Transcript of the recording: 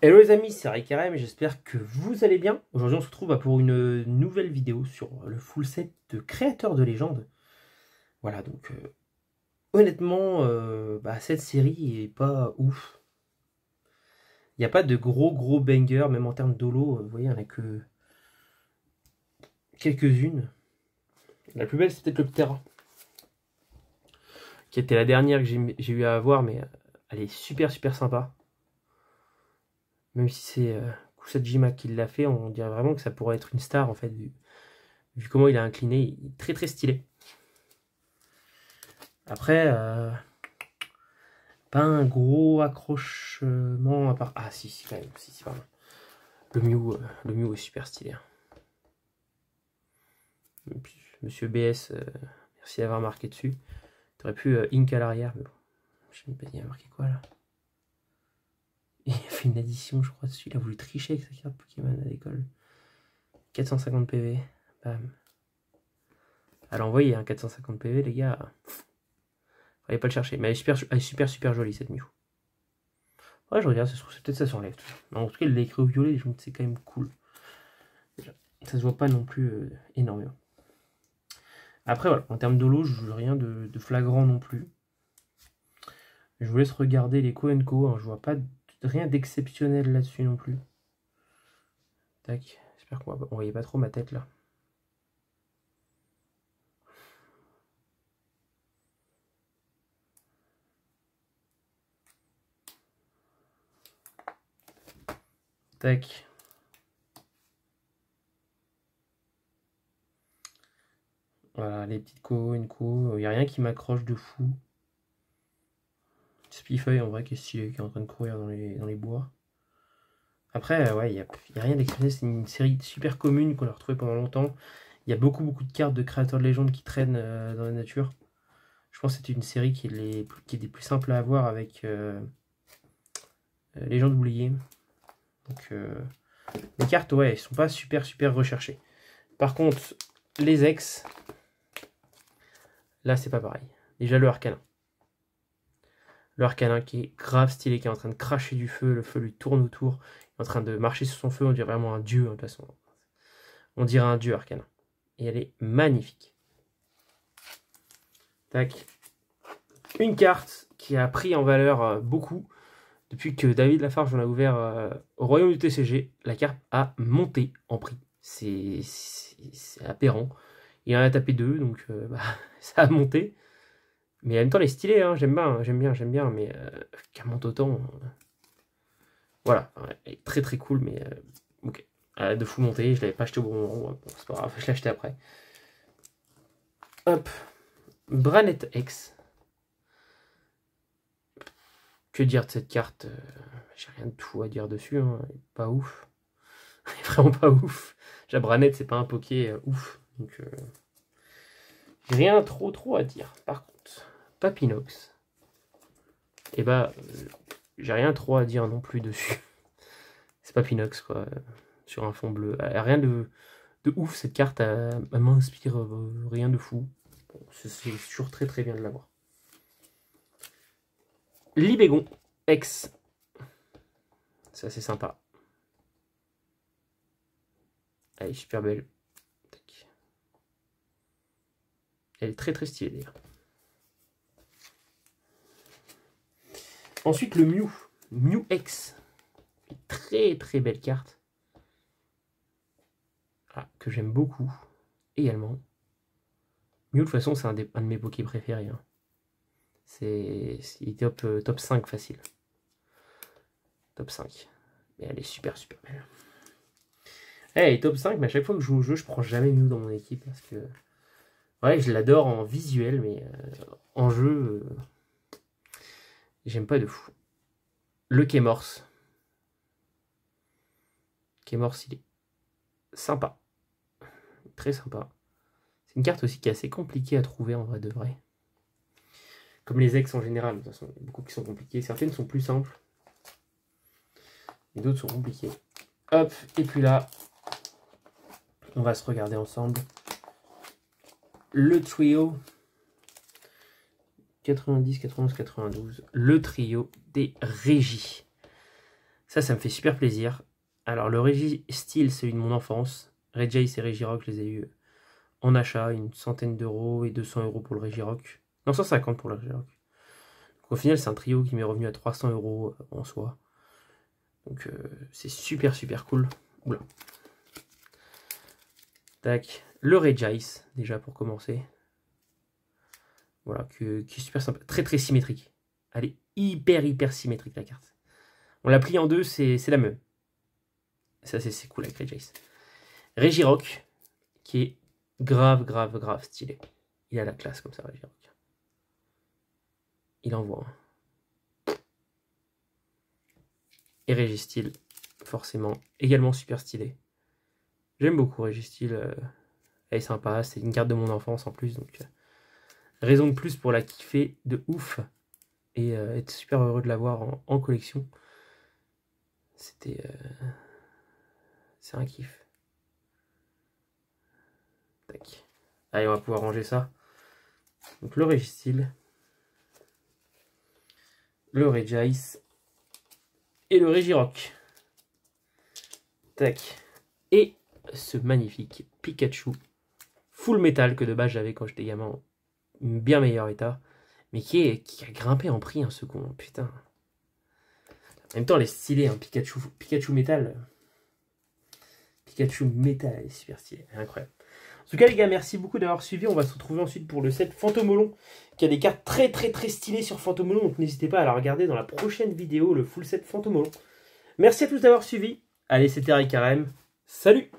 Hello les amis, c'est Rikarem, j'espère que vous allez bien. Aujourd'hui on se retrouve pour une nouvelle vidéo sur le full set de Créateurs de Légende. Voilà, donc honnêtement, cette série est pas ouf. Il n'y a pas de gros bangers, même en termes d'holo, vous voyez, il n'y en a que quelques-unes. La plus belle c'est peut-être le Ptera, qui était la dernière que j'ai eu à avoir, mais elle est super sympa. Même si c'est Kusajima qui l'a fait, on dirait vraiment que ça pourrait être une star en fait, vu comment il a incliné, il est très stylé. Après, pas un gros accrochement à part. Ah si quand même, si pardon. Le Mew est super stylé. Et puis, Monsieur BS, merci d'avoir marqué dessus. T'aurais pu Ink à l'arrière, mais bon. Je sais même pas, il a marqué quoi là. Il a fait une addition, je crois, dessus. Il a voulu tricher avec sa carte Pokémon à l'école. 450 PV. Bam. À l'envoyer, hein, 450 PV, les gars. Fallait pas le chercher. Mais elle est super jolie cette Mew. Ouais, je regarde, ça se trouve, peut-être ça s'enlève. En tout cas, il l'a écrit au violet, je me dis c'est quand même cool. Déjà, ça se voit pas non plus énormément. Après, voilà, en termes d'holo, je joue rien de flagrant non plus. Je vous laisse regarder les Co&Co, hein, je vois pas rien d'exceptionnel là-dessus non plus. Tac, j'espère qu'on voyait pas trop ma tête là. Tac. Voilà, les petites Co&Co, il n'y a rien qui m'accroche de fou. Spifeuille en vrai qui est stylé, qui est en train de courir dans les bois. Après, ouais, il n'y a rien d'exceptionnel, c'est une série super commune qu'on a retrouvée pendant longtemps. Il y a beaucoup de cartes de créateurs de légendes qui traînent dans la nature. Je pense que c'est une série qui est des plus simples à avoir avec Légendes oubliées. Donc, les cartes, ouais, elles sont pas super recherchées. Par contre, les ex, là, c'est pas pareil. Déjà, le Arcanin. Le Arcanin qui est grave stylé, qui est en train de cracher du feu. Le feu lui tourne autour. Il est en train de marcher sur son feu. On dirait vraiment un dieu, hein, de toute façon. On dirait un dieu, Arcanin. Et elle est magnifique. Tac. Une carte qui a pris en valeur beaucoup. Depuis que David Lafarge en a ouvert au royaume du TCG, la carte a monté en prix. C'est aberrant. Il en a tapé 2, donc ça a monté. Mais en même temps, elle est stylée, hein, j'aime bien, mais qu'elle monte autant. Voilà, elle est très cool, mais ok. Elle a de fou monter, je l'avais pas acheté au bon moment, bon, c'est pas grave, je l'ai acheté après. Hop, Branette X. Que dire de cette carte? J'ai rien de tout à dire dessus, hein. Elle est pas ouf. Elle est vraiment pas ouf. La Branette, c'est pas un Poké ouf. Donc, j'ai rien trop à dire. Par contre, Papinox, et j'ai rien trop à dire non plus dessus. C'est Papinox, quoi. Sur un fond bleu. Rien de ouf, cette carte, elle m'inspire rien de fou. Bon, c'est toujours très bien de l'avoir. Libégon X. C'est assez sympa. Elle est super belle. Tac. Elle est très stylée d'ailleurs. Ensuite le Mew. Mew X. Très belle carte. Ah, que j'aime beaucoup. Également. Mew de toute façon c'est un de mes Poké préférés. Hein. Il est top 5 facile. Top 5. Mais elle est super belle. Elle est top 5, mais à chaque fois que je joue au jeu, je prends jamais Mew dans mon équipe. Parce que ouais, je l'adore en visuel, mais en jeu, j'aime pas de fou. Le Kémorse. Kémorse, il est sympa. Très sympa. C'est une carte aussi qui est assez compliquée à trouver en vrai de vrai. Comme les ex en général, de toute façon, il y a beaucoup qui sont compliquées. Certaines sont plus simples. Et d'autres sont compliquées. Hop, et puis là, on va se regarder ensemble. Le trio 90, 91, 92. Le trio des régies. Ça me fait super plaisir. Alors, le Registeel, c'est celui de mon enfance. Regice et Regirock, je les ai eu en achat, une centaine d'euros et 200 euros pour le Regirock. Non, 150 pour le Regirock. Donc, au final, c'est un trio qui m'est revenu à 300 euros en soi. Donc, c'est super, super cool. Oula. Tac. Le Regice, déjà pour commencer. Voilà, qui est super sympa. Très, très symétrique. Elle est hyper, hyper symétrique, la carte. On la plie en deux, c'est la même. Ça, c'est cool avec Regice. Regirock, qui est grave, grave, grave stylé. Il a la classe comme ça, Regirock. Il envoie. Et Registeel, forcément, également super stylé. J'aime beaucoup Registeel. Elle est sympa, c'est une carte de mon enfance en plus, donc raison de plus pour la kiffer de ouf et être super heureux de l'avoir en collection. C'est un kiff. Tac. Allez, on va pouvoir ranger ça. Donc le Registeel, le Regice et le Regirock. Tac. Et ce magnifique Pikachu full métal que de base j'avais quand j'étais gamin en bien meilleur état, mais qui a grimpé en prix, hein, ce con, putain. En même temps, elle est stylée, hein, Pikachu métal. Pikachu métal, elle est super stylée, incroyable. En tout cas, les gars, merci beaucoup d'avoir suivi. On va se retrouver ensuite pour le set Fantomolon, qui a des cartes très, très, très stylées sur Fantomolon, donc n'hésitez pas à la regarder dans la prochaine vidéo, le full set Fantomolon. Merci à tous d'avoir suivi. Allez, c'était Ricarem. Salut!